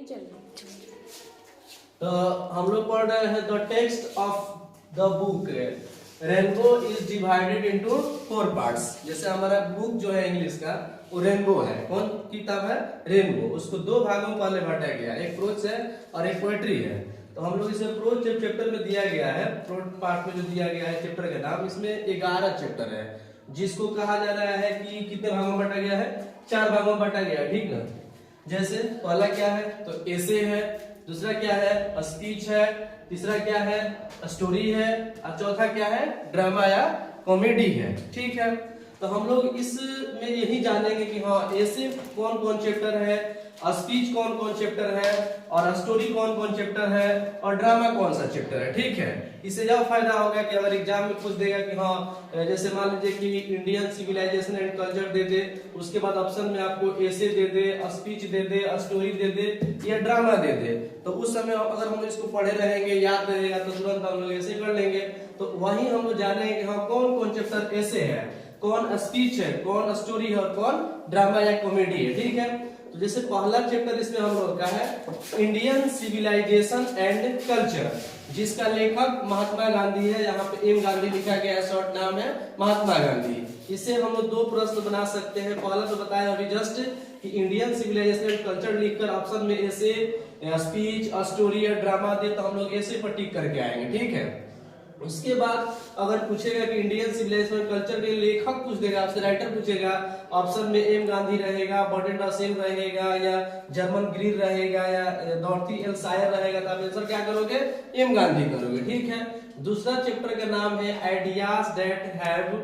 चल रही है। तो हम लोग पढ़ रहे हैं the text of the book rainbow is divided into 4 parts. जैसे हमारा बुक जो है इंग्लिश का वो रेनबो है। कौन किताब है? रेनबो। उसको 2 भागों में पहले बांटा गया, एक प्रोज है और एक पोएट्री है। तो हम लोग इसे प्रोज चैप्टर में दिया गया है, प्रोज पार्ट में जो दिया गया है चैप्टर का नाम, इसमें 11 चैप्टर है, जिसको कहा जा रहा है कि कितने भागों में बांटा गया है? 4 भागों में बांटा गया है, ठीक ना। जैसे पहला क्या है तो एसे है, दूसरा क्या है स्पीच है, तीसरा क्या है स्टोरी है, और चौथा क्या है ड्रामा या कॉमेडी है, ठीक है। तो हम लोग इसमें यही जानेंगे कि हाँ ऐसे कौन कौन चैप्टर है, स्पीच कौन कौन चैप्टर है, और स्टोरी कौन कौन चैप्टर है, और ड्रामा कौन सा चैप्टर है, ठीक है। इससे यह फायदा होगा कि अगर एग्जाम में पूछ देगा कि हाँ जैसे मान लीजिए कि इंडियन सिविलाइजेशन एंड कल्चर दे दे, उसके बाद ऑप्शन में आपको एसे दे दे, स्पीच दे दे, स्टोरी दे दे या ड्रामा दे दे, तो उस समय अगर हम इसको पढ़े रहेंगे, याद रहेगा, तो तुरंत हम लोग ऐसे कर लेंगे। तो वही हम लोग जानेंगे कि हाँ कौन कौन चैप्टर ऐसे है, कौन स्पीच है, कौन स्टोरी है, और कौन ड्रामा या कॉमेडी है, ठीक है। तो जैसे पहला चैप्टर इसमें हम लोग का है इंडियन सिविलाइजेशन एंड कल्चर, जिसका लेखक महात्मा गांधी है। यहाँ पे एम गांधी लिखा गया है, शॉर्ट नाम है महात्मा गांधी। इससे हम लोग 2 प्रश्न बना सकते हैं। पहला तो बताया अभी जस्ट कि इंडियन सिविलाइजेशन एंड कल्चर लिखकर ऑप्शन में ऐसे स्पीच, स्टोरी या ड्रामा दे, तो हम लोग ऐसे पर टिक करके आएंगे, ठीक है। उसके बाद अगर पूछेगा कि इंडियन सिविलाइजेशन कल्चर के लेखक पूछ देगा आपसे, राइटर पूछेगा, ऑप्शन में एम गांधी रहेगा, बर्टन रसेल रहेगा, या जर्मन ग्रीर रहेगा, या डॉर्थी एल सायर रहेगा, तो आप आंसर क्या करोगे? एम गांधी करोगे, ठीक है। दूसरा चैप्टर का नाम है ideas that have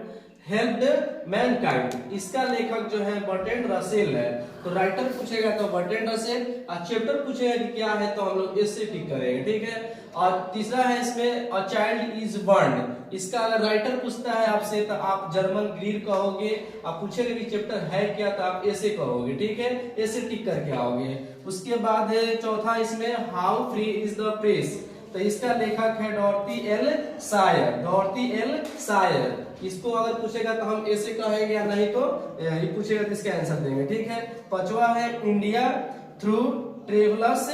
helped Mankind. इसका लेखक जो है बर्टन रसेल है। तो राइटर पूछेगा तो बर्टन रसेल, और चैप्टर पूछेगा कि क्या है तो हम लोग इससे टिक करेंगे, ठीक है। और तीसरा है इसमें अ चाइल्ड इज बर्न। इसका अगर राइटर पूछता है आपसे तो आप जर्मन ग्रीर कहोगे, आप पूछेगा कि चैप्टर है क्या तो आप ऐसे कहोगे, ठीक है, ऐसे टिक करके आओगे। उसके बाद है चौथा इसमें how free is the press. तो इसका लेखक है डॉर्थी एल सायर, डॉर्थी एल सायर। इसको अगर पूछेगा तो हम ऐसे कहेंगे, या नहीं तो ये पूछेगा तो इसका आंसर देंगे, ठीक है। पांचवा है इंडिया थ्रू ट्रेवलर्स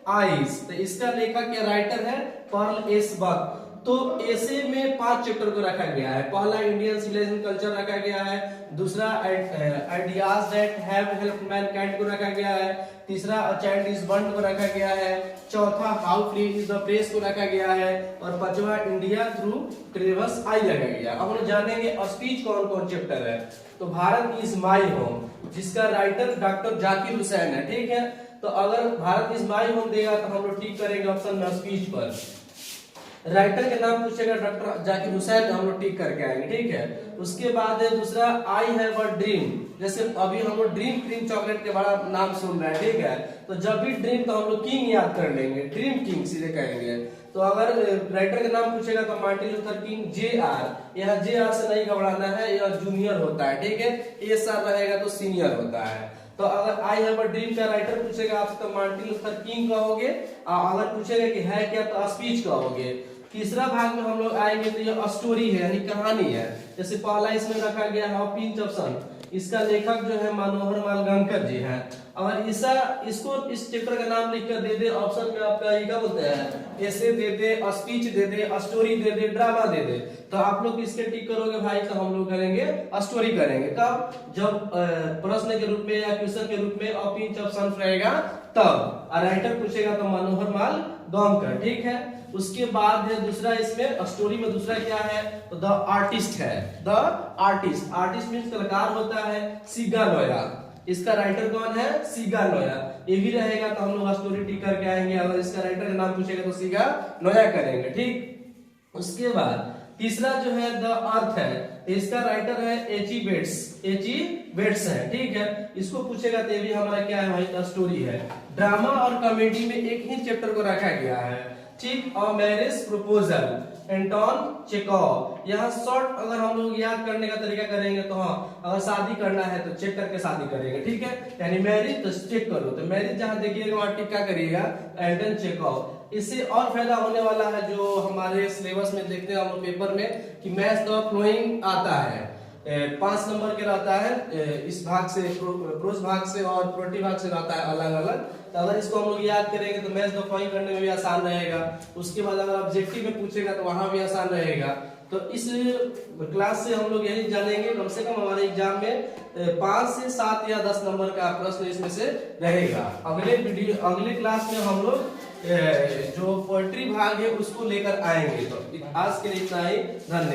आइज। तो इसका लेखक या राइटर है पर्ल एस बक। तो ऐसे में 5 चैप्टर को रखा गया है। पहला इंडियन सिविलाइजेशन कल्चर रखा गया है, दूसरा ideas that have helped Mankind को रखा गया है, तीसरा अ चाइल्ड इज बर्न को रखा गया है, चौथा how free is the press को रखा गया है, और पांचवा इंडिया थ्रू ट्रेवल्स आई रखा गया। अब हम जानेंगे स्पीच कौन कौन चैप्टर है। तो भारत इज माई होम, जिसका राइटर डॉक्टर जाकिर हुसैन है, ठीक है। तो अगर भारत इज माई होम देगा तो हम लोग ठीक करेंगे ऑप्शन में स्पीच पर। राइटर के नाम पूछेगा डॉक्टर जाकिर हुसैन, हम लोग टिक करके आएंगे, ठीक है। उसके बाद है दूसरा आई हैव अ ड्रीम। जैसे अभी हम लोग ड्रीम क्रीम चॉकलेट के बड़ा नाम सुन रहे हैं, ठीक है। तो जब भी ड्रीम तो हम लोग किंग याद कर लेंगे, ड्रीम किंग सीधे कहेंगे। तो अगर राइटर का नाम पूछेगा तो Martin Luther king J are. यहाँ जे आर से नहीं घबराना है, यह जूनियर होता है, ठीक है। एस आर रहेगा तो सीनियर होता है। तो अगर आई हैव अ ड्रीम का राइटर पूछेगा आपसे तो मार्टिन लूथर किंग कहोगे, अगर पूछेगा कि है क्या तो स्पीच कहोगे। तीसरा भाग में हम लोग आएंगे तो ये स्टोरी है यानी कहानी है। जैसे पहला इसमें रखा गया है पिंच ऑप्शन, इसका लेखक जो है मनोहर मालगांकर जी हैं। अगर इसको इस चैप्टर का नाम लिखकर दे दे ऑप्शन में आपका ये क्या बोलते हैं, ऐसे दे दे, स्पीच दे दे, स्टोरी दे दे, ड्रामा दे दे, तो आप लोग इसके टिक करोगे भाई, तो हम लोग करेंगे स्टोरी करेंगे। कब? जब प्रश्न के रूप में या क्वेश्चन के रूप में पिंच ऑप्शन रहेगा तब। राइटर पूछेगा तो मनोहर मालगांकर, ठीक है। उसके बाद है दूसरा इसमें स्टोरी में दूसरा क्या है तो द आर्टिस्ट है, द आर्टिस्ट। आर्टिस्ट मींस कलाकार होता है, सीगा लोया। इसका राइटर कौन है? सीगा लोया। ये भी रहेगा तो हम लोग स्टोरी टिक करके आएंगे। अगर इसका राइटर का नाम पूछेगा तो सीगा लोया करेंगे, ठीक। उसके बाद तीसरा जो है द अर्थ है, इसका राइटर है एची बेट्स, एची बेट्स है, ठीक है। इसको पूछेगा तो ये भी हमारा क्या है भाई स्टोरी है। ड्रामा और कॉमेडी में एक ही चैप्टर को रखा गया है, ठीक। और मैरिज प्रपोजल एंटोन चेखोव। यहाँ शॉर्ट अगर हम लोग याद करने का तरीका करेंगे तो हाँ अगर शादी करना है तो चेक करके शादी करेंगे, ठीक है। यानी मैरिज तो चेक करो, तो मैरिज जहाँ देखिएगा वहाँ टिक क्या करिएगा, एंटोन चेखोव। इससे और फायदा होने वाला है जो हमारे सिलेबस में देखते हैं हम लोग पेपर में कि मैच द फ्लोइंग आता है, 5 नंबर के रहता है, इस भाग से प्रोज भाग से और प्रोटी भाग से रहता है अलग अलग। तो अगर इसको हम लोग याद करेंगे तो मैच द फॉलोइंग करने में भी आसान रहेगा। उसके बाद अगर ऑब्जेक्टिव में पूछेगा तो वहां भी आसान रहेगा। तो इस क्लास से हम लोग यही जानेंगे, कम से कम हमारे एग्जाम में 5 से 7 या 10 नंबर का प्रश्न इसमें से रहेगा। अगले क्लास में हम लोग जो पोएट्री भाग है उसको लेकर आएंगे। तो आज के लिए इतना ही, धन्यवाद।